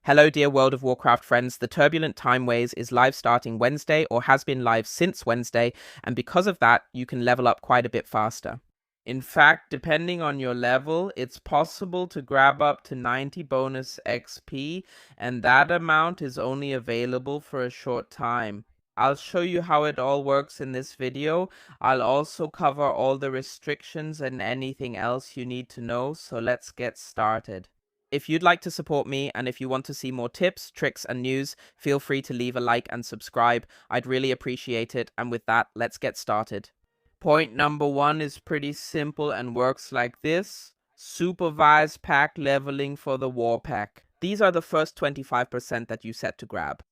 Hello dear World of Warcraft friends, the Turbulent Timeways is live starting Wednesday or has been live since Wednesday, and because of that, you can level up quite a bit faster. In fact, depending on your level, it's possible to grab up to 90 bonus XP, and that amount is only available for a short time. I'll show you how it all works in this video. I'll also cover all the restrictions and anything else you need to know, so let's get started. If you'd like to support me and if you want to see more tips, tricks, and news, feel free to leave a like and subscribe. I'd really appreciate it. And with that, let's get started. Point number 1 is pretty simple and works like this. Supervised pack leveling for the war pack. These are the first 25% that you set to grab.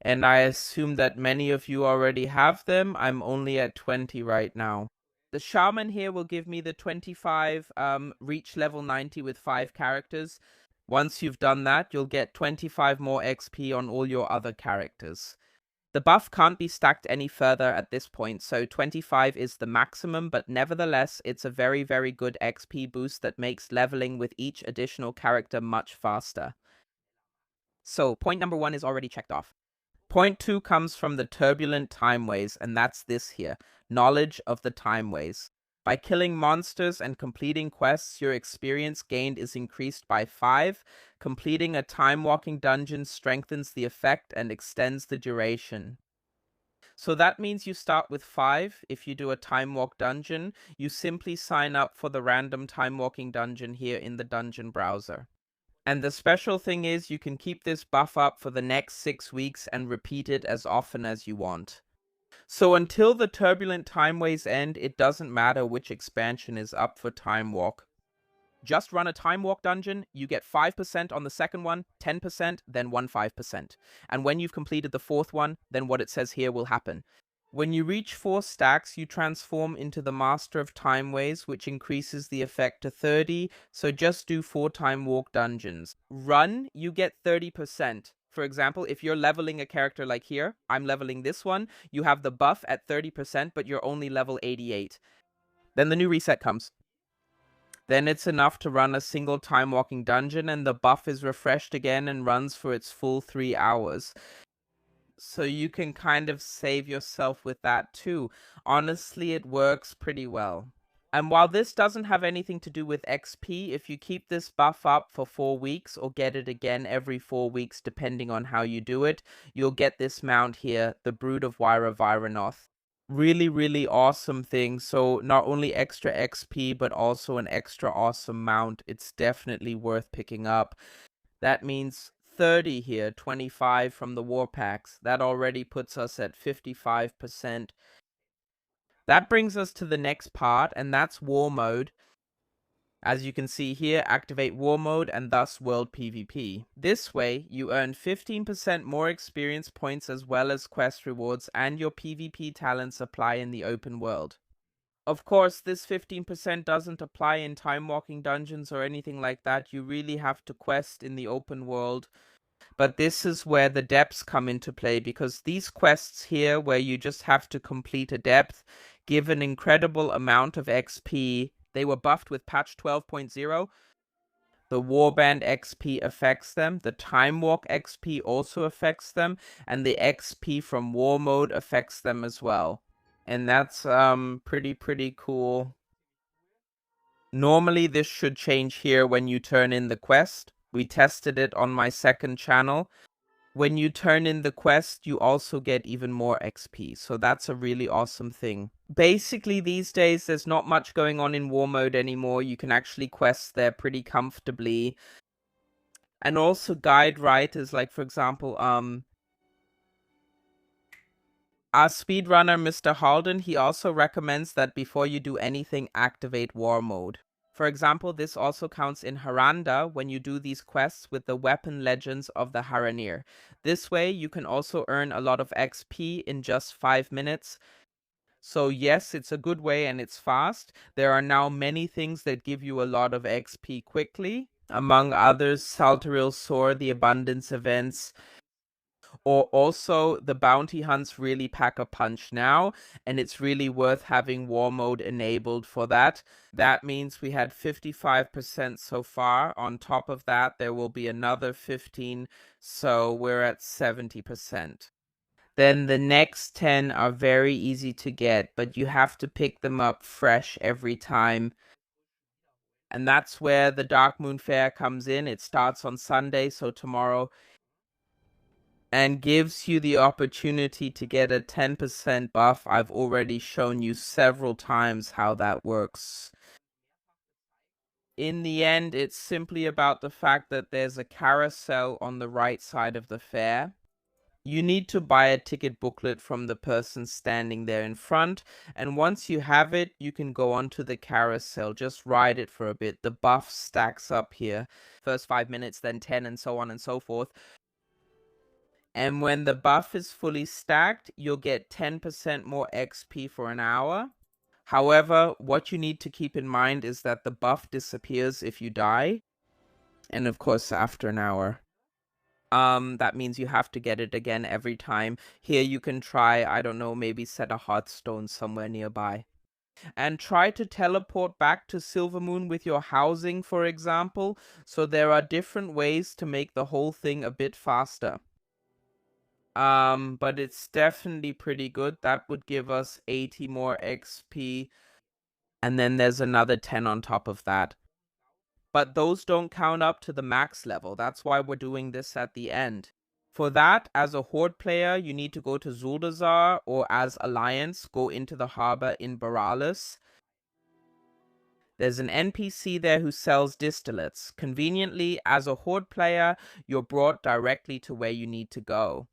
And I assume that many of you already have them. I'm only at 20 right now. The shaman here will give me the 25 reach level 90 with 5 characters. Once you've done that, you'll get 25 more XP on all your other characters. The buff can't be stacked any further at this point, so 25 is the maximum, but nevertheless, it's a very, very good XP boost that makes leveling with each additional character much faster. So, point number 1 is already checked off. Point 2 comes from the Turbulent Timeways, and that's this here, knowledge of the Timeways. By killing monsters and completing quests, your experience gained is increased by 5. Completing a time-walking dungeon strengthens the effect and extends the duration. So that means you start with 5. If you do a time walk dungeon, you simply sign up for the random time walking dungeon here in the dungeon browser. And the special thing is you can keep this buff up for the next 6 weeks and repeat it as often as you want. So until the Turbulent Timeways end, it doesn't matter which expansion is up for Time Walk. Just run a Time Walk dungeon, you get 5% on the second one, 10%, then 15%. And when you've completed the fourth one, then what it says here will happen. When you reach 4 stacks, you transform into the Master of Timeways, which increases the effect to 30, so just do 4 Time Walk dungeons. Run, you get 30%. For example, if you're leveling a character like here, I'm leveling this one, you have the buff at 30%, but you're only level 88. Then the new reset comes. Then it's enough to run a single time walking dungeon, and the buff is refreshed again and runs for its full 3 hours. So you can kind of save yourself with that too. Honestly, it works pretty well. And while this doesn't have anything to do with XP, if you keep this buff up for 4 weeks or get it again every 4 weeks depending on how you do it, you'll get this mount here, the Brood of Viranoth. Really, really awesome thing. So not only extra XP, but also an extra awesome mount. It's definitely worth picking up. That means 30 here, 25 from the war packs. That already puts us at 55%. That brings us to the next part, and that's war mode. As you can see here, activate war mode and thus world PvP. This way, you earn 15% more experience points as well as quest rewards, and your PvP talents apply in the open world. Of course, this 15% doesn't apply in time-walking dungeons or anything like that. You really have to quest in the open world. But this is where the depths come into play, because these quests here, where you just have to complete a depth, give an incredible amount of XP. They were buffed with patch 12.0. The Warband XP affects them, the Time Walk XP also affects them, and the XP from War Mode affects them as well. And that's pretty cool. Normally this should change here when you turn in the quest. We tested it on my second channel. When you turn in the quest, you also get even more XP, so that's a really awesome thing. Basically, these days, there's not much going on in war mode anymore. You can actually quest there pretty comfortably. And also guide writers, like for example, our speedrunner, Mr. Halden, he also recommends that before you do anything, activate war mode. For example, this also counts in Haranda when you do these quests with the weapon legends of the Haranir. This way, you can also earn a lot of XP in just 5 minutes. So yes, it's a good way and it's fast. There are now many things that give you a lot of XP quickly. Among others, Saltaril Sword, the Abundance events. or also the bounty hunts really pack a punch now, and it's really worth having war mode enabled for that. That means we had 55% so far. On top of that, there will be another 15, so we're at 70%. Then the next 10 are very easy to get, but you have to pick them up fresh every time. And that's where the Darkmoon Faire comes in. It starts on Sunday, so tomorrow, and gives you the opportunity to get a 10% buff. I've already shown you several times how that works. In the end, it's simply about the fact that there's a carousel on the right side of the fair. You need to buy a ticket booklet from the person standing there in front, and once you have it, you can go onto the carousel. Just ride it for a bit. The buff stacks up here. First 5 minutes, then 10, and so on and so forth. And when the buff is fully stacked, you'll get 10% more XP for an hour. However, what you need to keep in mind is that the buff disappears if you die. And of course, after an hour. That means you have to get it again every time. Here you can try, I don't know, maybe set a Hearthstone somewhere nearby. And try to teleport back to Silvermoon with your housing, for example. So there are different ways to make the whole thing a bit faster. But it's definitely pretty good. That would give us 80 more XP. And then there's another 10 on top of that. But those don't count up to the max level. That's why we're doing this at the end. For that, as a Horde player, you need to go to Zuldazar, or as Alliance, go into the harbor in Borealis. There's an NPC there who sells distillates. Conveniently, as a Horde player, you're brought directly to where you need to go.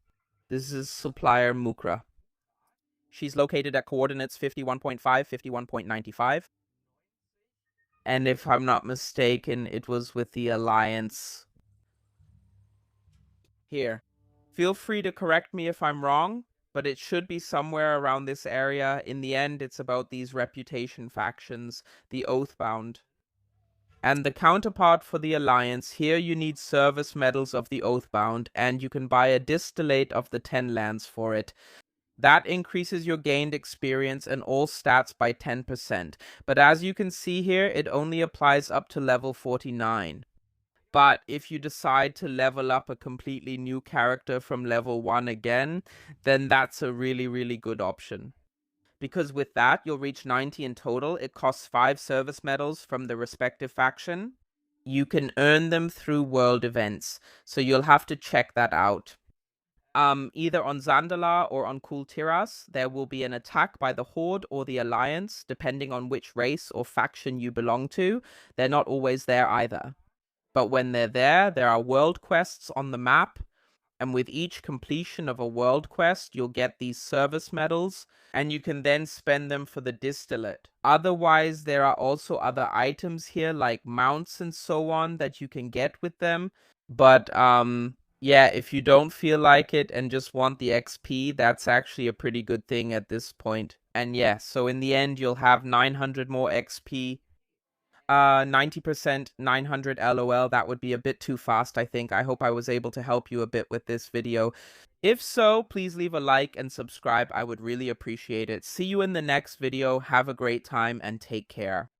This is supplier Mukra. She's located at coordinates 51.5, 51.95. And if I'm not mistaken, it was with the Alliance. Here. Feel free to correct me if I'm wrong, but it should be somewhere around this area. In the end, it's about these reputation factions, the Oathbound. And the counterpart for the Alliance, here you need service medals of the Oathbound, and you can buy a distillate of the 10 lands for it. That increases your gained experience and all stats by 10%. But as you can see here, it only applies up to level 49. But if you decide to level up a completely new character from level 1 again, then that's a really, really good option. Because with that, you'll reach 90 in total. It costs 5 service medals from the respective faction. You can earn them through world events, so you'll have to check that out. Either on Zandalar or on Kultiras, there will be an attack by the Horde or the Alliance, depending on which race or faction you belong to. They're not always there either. But when they're there, there are world quests on the map, and with each completion of a world quest, you'll get these service medals, and you can then spend them for the distillate. Otherwise, there are also other items here, like mounts and so on, that you can get with them. But, yeah, if you don't feel like it and just want the XP, that's actually a pretty good thing at this point. And yeah, so in the end, you'll have 900 more XP. 90%, 900 LOL. That would be a bit too fast, I think. I hope I was able to help you a bit with this video. If so, please leave a like and subscribe. I would really appreciate it. See you in the next video. Have a great time and take care.